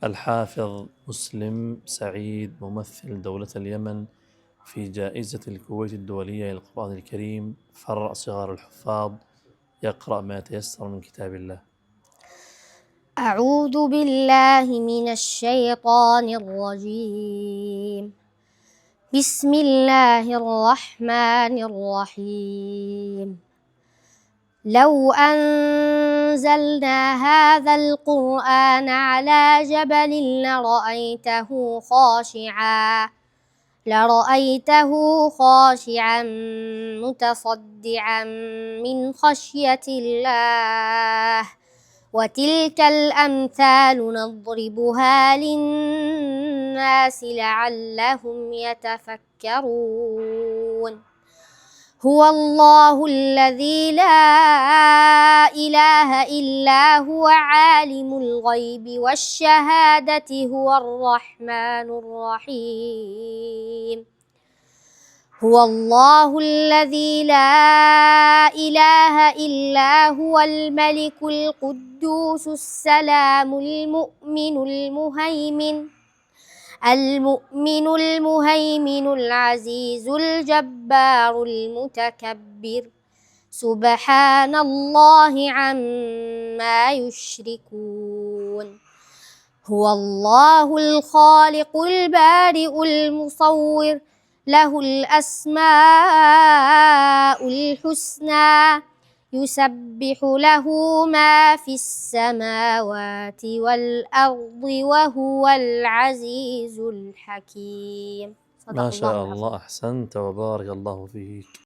الحافظ مسلم سعيد ممثل دولة اليمن في جائزة الكويت الدولية للقرآن الكريم فرع صغار الحفاظ، يقرأ ما تيسر من كتاب الله. أعوذ بالله من الشيطان الرجيم. بسم الله الرحمن الرحيم. لو أنزلنا هذا القرآن على جبل لرأيته خاشعا متصدعا من خشية الله. وتلك الأمثال نضربها للناس لعلهم يتفكرون. هو الله الذي لا إله إلا هو عالم الغيب والشهادة هو الرحمن الرحيم. هو الله الذي لا إله إلا هو الملك القدوس السلام المؤمن العزيز الجبار المتكبر. سبحان الله عما يشركون. هو الله الخالق البارئ المصور، له الأسماء الحسنى، يسبح له ما في السماوات والأرض وهو العزيز الحكيم. صدق ما الله شاء العظيم. الله، أحسنت وبارك الله فيك.